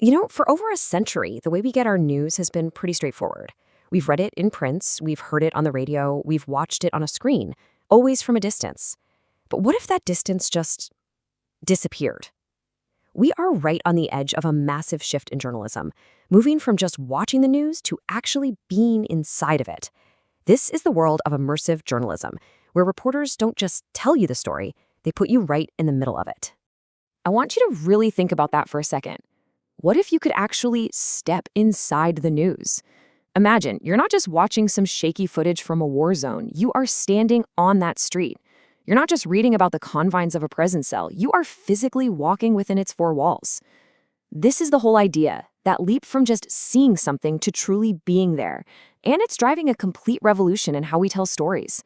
For over a century, the way we get our news has been pretty straightforward. We've read it in prints, we've heard it on the radio, we've watched it on a screen, always from a distance. But what if that distance just disappeared? We are right on the edge of a massive shift in journalism, moving from just watching the news to actually being inside of it. This is the world of immersive journalism, where reporters don't just tell you the story, they put you right in the middle of it. I want you to really think about that for a second. What if you could actually step inside the news? Imagine, you're not just watching some shaky footage from a war zone, you are standing on that street. You're not just reading about the confines of a prison cell, you are physically walking within its four walls. This is the whole idea, that leap from just seeing something to truly being there. And it's driving a complete revolution in how we tell stories.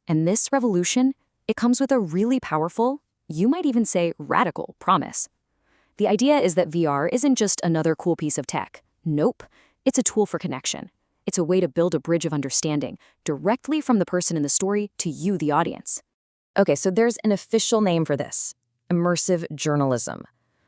And this revolution, it comes with a really powerful, you might even say radical, promise. The idea is that VR isn't just another cool piece of tech. Nope, it's a tool for connection. It's a way to build a bridge of understanding directly from the person in the story to you, the audience. Okay, so there's an official name for this: immersive journalism.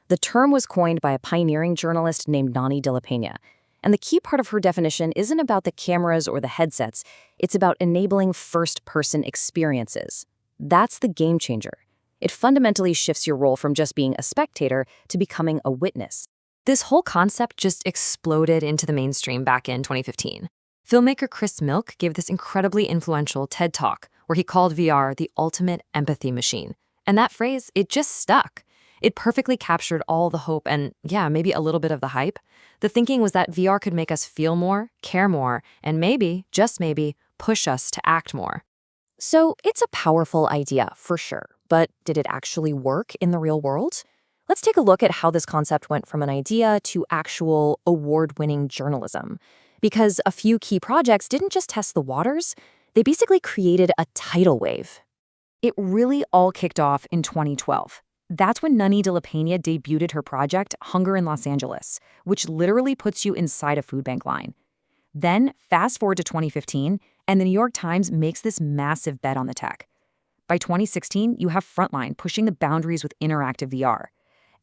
The term was coined by a pioneering journalist named Nani de la Peña. And the key part of her definition isn't about the cameras or the headsets, it's about enabling first-person experiences. That's the game changer. It fundamentally shifts your role from just being a spectator to becoming a witness. This whole concept just exploded into the mainstream back in 2015. Filmmaker Chris Milk gave this incredibly influential TED Talk where he called VR the ultimate empathy machine. And that phrase, it just stuck. It perfectly captured all the hope and, yeah, maybe a little bit of the hype. The thinking was that VR could make us feel more, care more, and maybe, just maybe, push us to act more. So it's a powerful idea, for sure. But did it actually work in the real world? Let's take a look at how this concept went from an idea to actual award-winning journalism. Because a few key projects didn't just test the waters, they basically created a tidal wave. It really all kicked off in 2012. That's when Nani de la Peña debuted her project, Hunger in Los Angeles, which literally puts you inside a food bank line. Then, fast forward to 2015, and the New York Times makes this massive bet on the tech. By 2016, you have Frontline pushing the boundaries with interactive VR.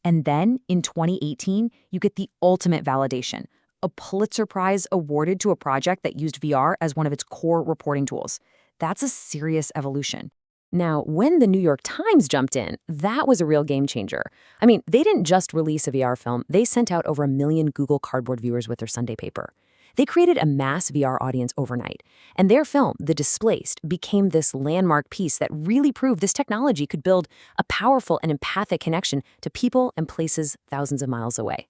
And then, in 2018, you get the ultimate validation, a Pulitzer Prize awarded to a project that used VR as one of its core reporting tools. That's a serious evolution. Now, when the New York Times jumped in, that was a real game changer. I mean, they didn't just release a VR film, they sent out over 1 million Google Cardboard viewers with their Sunday paper. They created a mass VR audience overnight, and their film, The Displaced, became this landmark piece that really proved this technology could build a powerful and empathic connection to people and places thousands of miles away.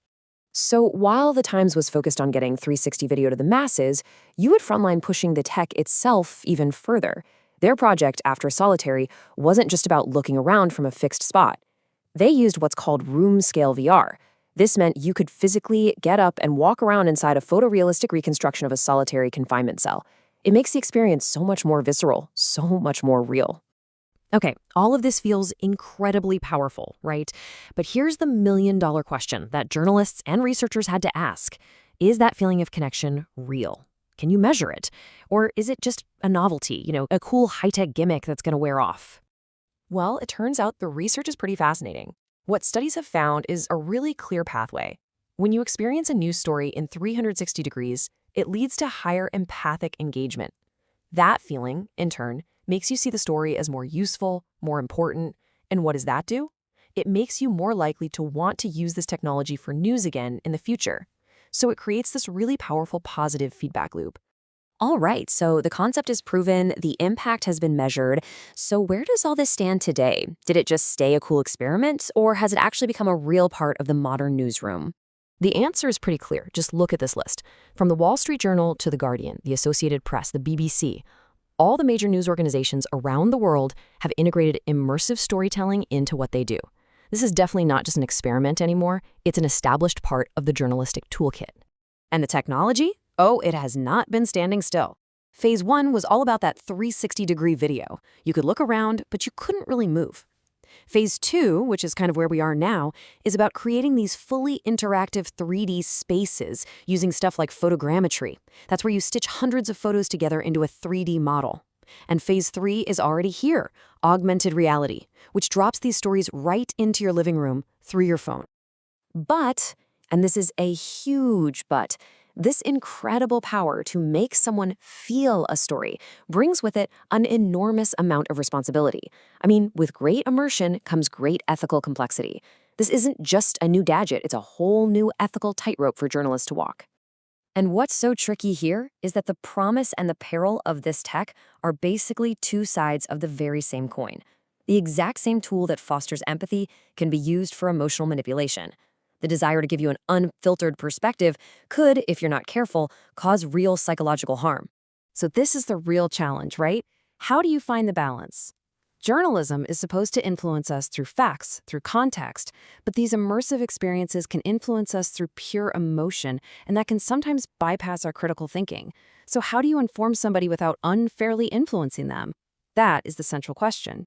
So while the Times was focused on getting 360 video to the masses, you had Frontline pushing the tech itself even further. Their project, After Solitary, wasn't just about looking around from a fixed spot. They used what's called room-scale VR. This meant you could physically get up and walk around inside a photorealistic reconstruction of a solitary confinement cell. It makes the experience so much more visceral, so much more real. Okay, all of this feels incredibly powerful, right? But here's the million-dollar question that journalists and researchers had to ask. Is that feeling of connection real? Can you measure it? Or is it just a novelty, a cool high-tech gimmick that's going to wear off? Well, it turns out the research is pretty fascinating. What studies have found is a really clear pathway. When you experience a news story in 360 degrees, it leads to higher empathic engagement. That feeling, in turn, makes you see the story as more useful, more important. And what does that do? It makes you more likely to want to use this technology for news again in the future. So it creates this really powerful positive feedback loop. All right, so the concept is proven, the impact has been measured. So where does all this stand today? Did it just stay a cool experiment, or has it actually become a real part of the modern newsroom? The answer is pretty clear. Just look at this list. From the Wall Street Journal to The Guardian, the Associated Press, the BBC, all the major news organizations around the world have integrated immersive storytelling into what they do. This is definitely not just an experiment anymore. It's an established part of the journalistic toolkit. And the technology? Oh, it has not been standing still. Phase 1 was all about that 360-degree video. You could look around, but you couldn't really move. Phase 2, which is kind of where we are now, is about creating these fully interactive 3D spaces using stuff like photogrammetry. That's where you stitch hundreds of photos together into a 3D model. And Phase 3 is already here, augmented reality, which drops these stories right into your living room through your phone. But And this is a huge but. This incredible power to make someone feel a story brings with it an enormous amount of responsibility. I mean, with great immersion comes great ethical complexity. This isn't just a new gadget, it's a whole new ethical tightrope for journalists to walk. And what's so tricky here is that the promise and the peril of this tech are basically two sides of the very same coin. The exact same tool that fosters empathy can be used for emotional manipulation. The desire to give you an unfiltered perspective could, if you're not careful, cause real psychological harm. So this is the real challenge, right? How do you find the balance? Journalism is supposed to influence us through facts, through context, but these immersive experiences can influence us through pure emotion, and that can sometimes bypass our critical thinking. So how do you inform somebody without unfairly influencing them? That is the central question.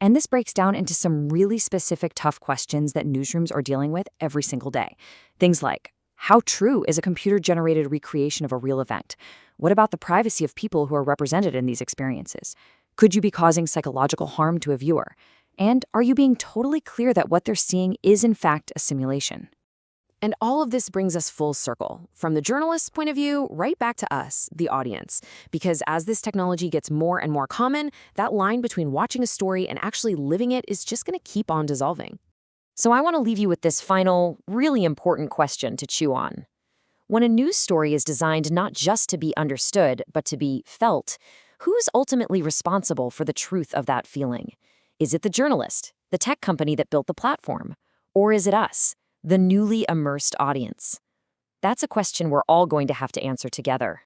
And this breaks down into some really specific tough questions that newsrooms are dealing with every single day. Things like, how true is a computer-generated recreation of a real event? What about the privacy of people who are represented in these experiences? Could you be causing psychological harm to a viewer? And are you being totally clear that what they're seeing is in fact a simulation? And all of this brings us full circle, from the journalist's point of view, right back to us, the audience. Because as this technology gets more and more common, that line between watching a story and actually living it is just going to keep on dissolving. So I want to leave you with this final, really important question to chew on. When a news story is designed not just to be understood, but to be felt, who's ultimately responsible for the truth of that feeling? Is it the journalist, the tech company that built the platform? Or is it us, the newly immersed audience? That's a question we're all going to have to answer together.